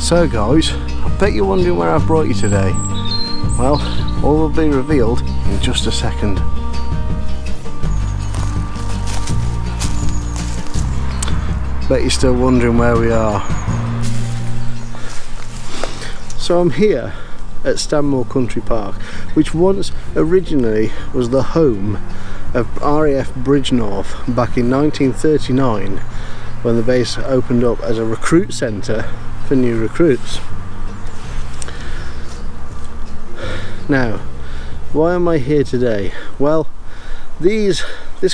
So guys, I bet you're wondering where I've brought you today. Well, all will be revealed in just a second. Bet you're still wondering where we are. So I'm here at Stanmore Country Park, which once originally was the home of RAF Bridgnorth back in 1939, when the base opened up as a recruit centre for new recruits. Now, why am I here today? Well, this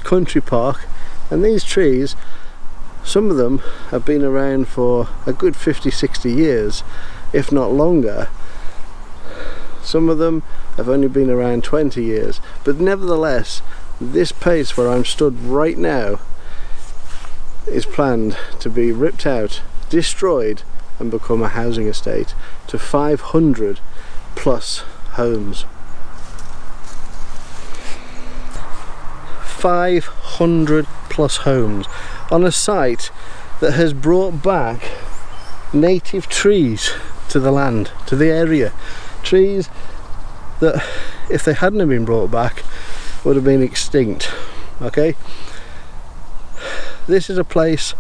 country park and these trees, some of them have been around for a good 50-60 years, if not longer. Some of them have only been around 20 years, but nevertheless, this place where I'm stood right now is planned to be ripped out, destroyed, and become a housing estate to 500 plus homes. 500 plus homes on a site that has brought back native trees to the land, to the area. Trees that, if they hadn't have been brought back, would have been extinct. Okay, this is a place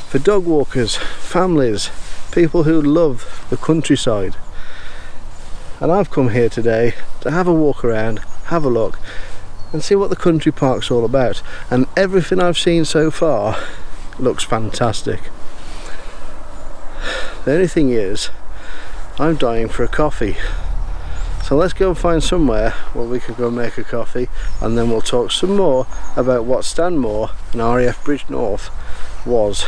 for dog walkers, families, people who love the countryside, and I've come here today to have a walk around, have a look and see what the country park's all about, and everything I've seen so far looks fantastic. The only thing is, I'm dying for a coffee, so let's go and find somewhere where we can go make a coffee, and then we'll talk some more about what Stanmore and RAF Bridgnorth was,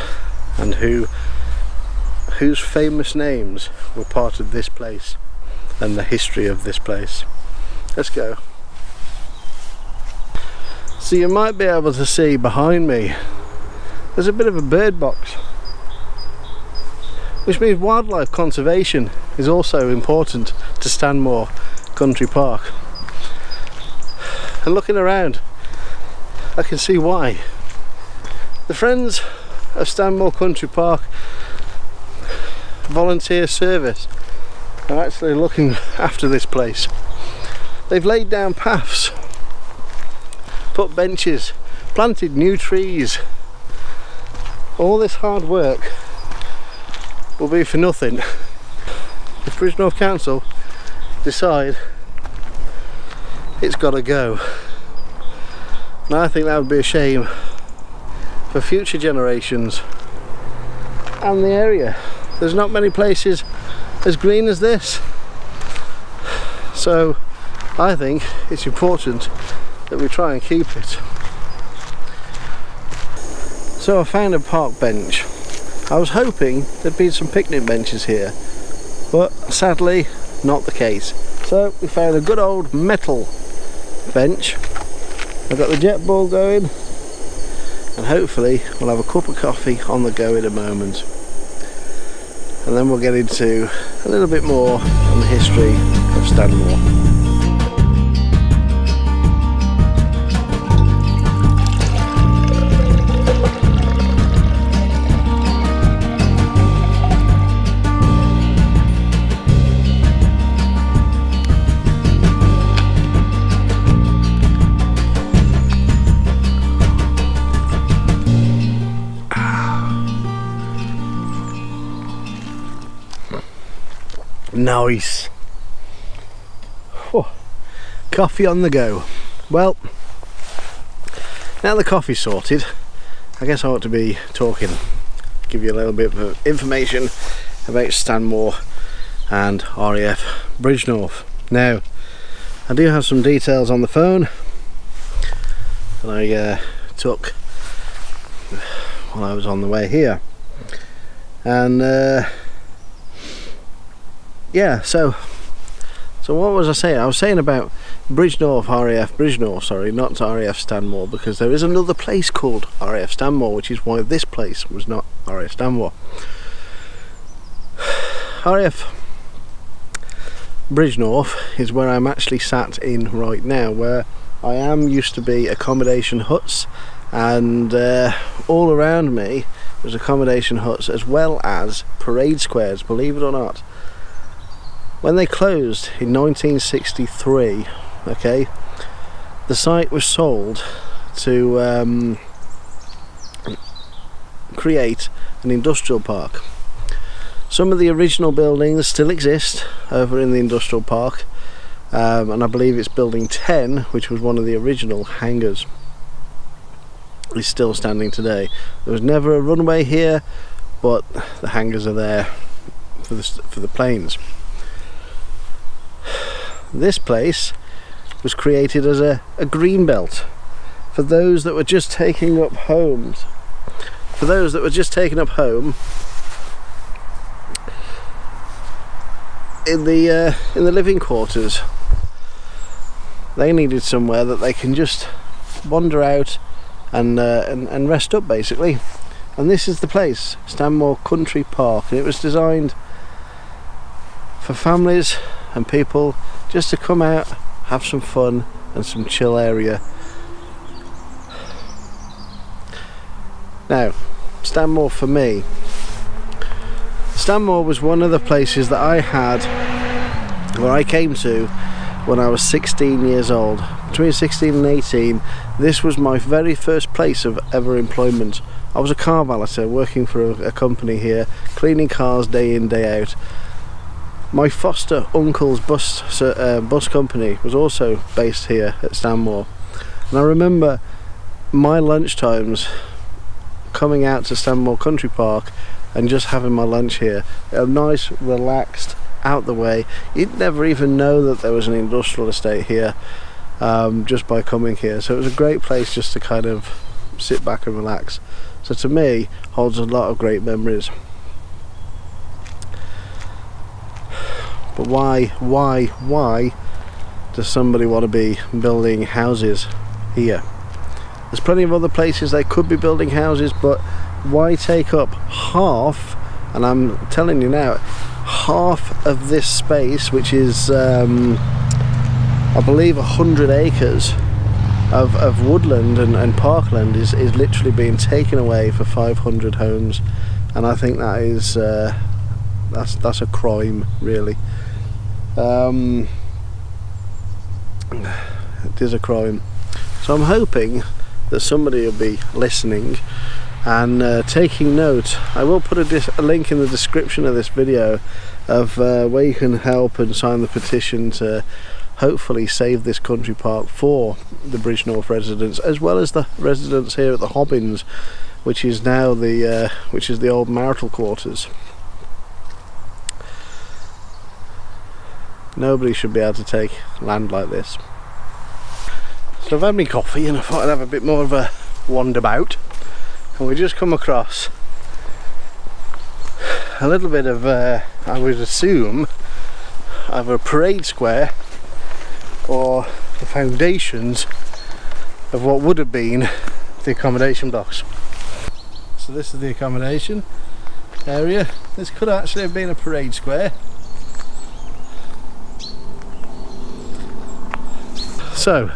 and whose famous names were part of this place and the history of this place. Let's go. So you might be able to see behind me there's a bit of a bird box, which means wildlife conservation is also important to Stanmore Country Park. And looking around, I can see why. The Friends of Stanmore Country Park volunteer service are actually looking after this place. They've laid down paths, put benches, planted new trees. All this hard work will be for nothing if Bridgnorth Council decide it's got to go. And I think that would be a shame for future generations and the area. There's not many places as green as this, so I think it's important that we try and keep it. So I found a park bench. I was hoping there'd be some picnic benches here, but sadly not the case. So we found a good old metal bench. I've got the jet ball going, and hopefully we'll have a cup of coffee on the go in a moment, and then we'll get into a little bit more on the history of Stanmore. Nice. Oh, coffee on the go. Well, now the coffee's sorted, I guess I ought to be talking, give you a little bit of information about Stanmore and RAF Bridgnorth. Now, I do have some details on the phone that I took while I was on the way here, and yeah, so what was I saying? I was saying about Bridgnorth, RAF Bridgnorth, sorry, not RAF Stanmore, because there is another place called RAF Stanmore, which is why this place was not RAF Stanmore. RAF Bridgnorth is where I'm actually sat in right now, where I am used to be accommodation huts, and all around me was accommodation huts as well as parade squares, believe it or not. When they closed in 1963, okay, the site was sold to create an industrial park. Some of the original buildings still exist over in the industrial park, and I believe it's building 10, which was one of the original hangars, is still standing today. There was never a runway here, but the hangars are there for the planes. This place was created as a green belt for those that were just taking up homes. For those that were just taking up home in the living quarters. They needed somewhere that they can just wander out and rest up, basically. And this is the place, Stanmore Country Park, and it was designed for families and people just to come out, have some fun and some chill area. Now, Stanmore for me, Stanmore was one of the places that I had, where I came to when I was 16 years old. Between 16 and 18, this was my very first place of ever employment. I was a car valeter working for a company here, cleaning cars day in, day out. My foster uncle's bus company was also based here at Stanmore, and I remember my lunchtimes coming out to Stanmore Country Park and just having my lunch here. A nice, relaxed, out the way. You'd never even know that there was an industrial estate here just by coming here. So it was a great place just to kind of sit back and relax. So to me, holds a lot of great memories. But why does somebody want to be building houses here? There's plenty of other places they could be building houses, but why take up half, and I'm telling you now, half of this space, which is I believe 100 acres of woodland and parkland is literally being taken away for 500 homes, and I think that is that's a crime, really. It is a crime. So I'm hoping that somebody will be listening and taking note. I will put a link in the description of this video of where you can help and sign the petition to hopefully save this country park for the Bridgnorth residents, as well as the residents here at the Hobbins, which is now the old marital quarters. Nobody should be able to take land like this. So I've had my coffee and I thought I'd have a bit more of a wandabout, and we just come across a little bit of I would assume either a parade square or the foundations of what would have been the accommodation blocks. So this is the accommodation area. This could actually have been a parade square. So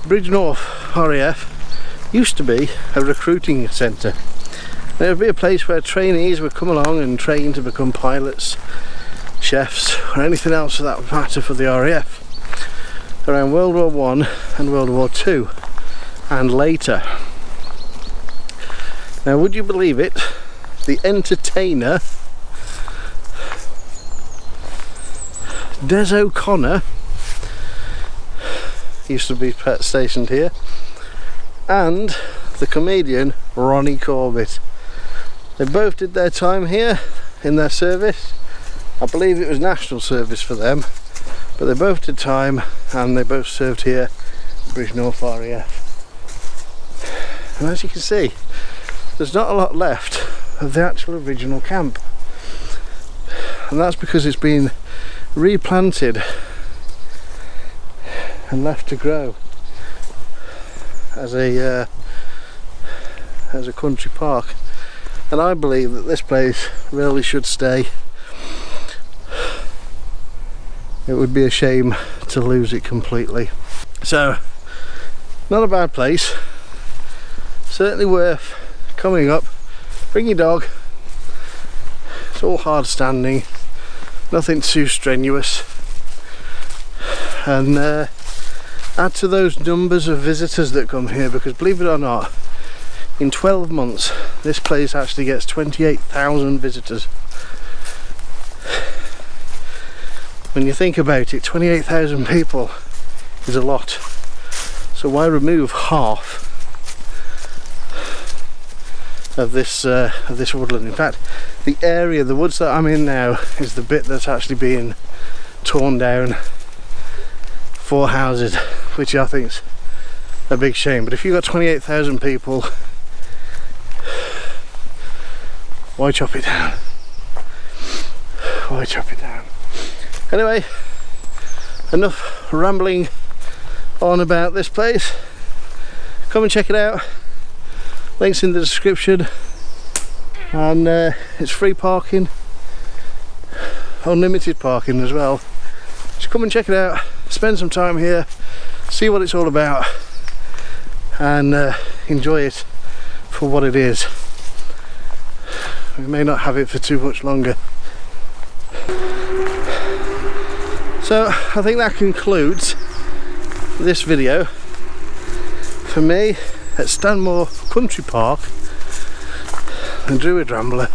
Bridgnorth RAF used to be a recruiting centre. There would be a place where trainees would come along and train to become pilots, chefs, or anything else for that matter for the RAF around World War I and World War II and later. Now, would you believe it, the entertainer Des O'Connor used to be stationed here, and the comedian Ronnie Corbett. They both did their time here in their service. I believe it was national service for them, but they both did time and they both served here at Bridgnorth RAF. And as you can see, there's not a lot left of the actual original camp, and that's because it's been replanted and left to grow as a country park. And I believe that this place really should stay. It would be a shame to lose it completely. So, not a bad place. Certainly worth coming up, bring your dog. It's all hard standing, nothing too strenuous, and add to those numbers of visitors that come here, because believe it or not, in 12 months this place actually gets 28,000 visitors. When you think about it, 28,000 people is a lot, so why remove half of this woodland? In fact, the area, the woods that I'm in now, is the bit that's actually being torn down for houses, which I think is a big shame. But if you've got 28,000 people, why chop it down? Why chop it down? Anyway, enough rambling on about this place. Come and check it out. Links in the description, and it's free parking, unlimited parking as well. Just come and check it out, spend some time here, see what it's all about, and enjoy it for what it is. We may not have it for too much longer. So I think that concludes this video for me at Stanmore Country Park and Druid Rambler.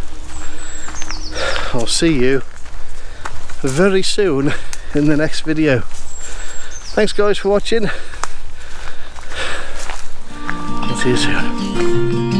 I'll see you very soon in the next video. Thanks guys for watching. I'll see you soon.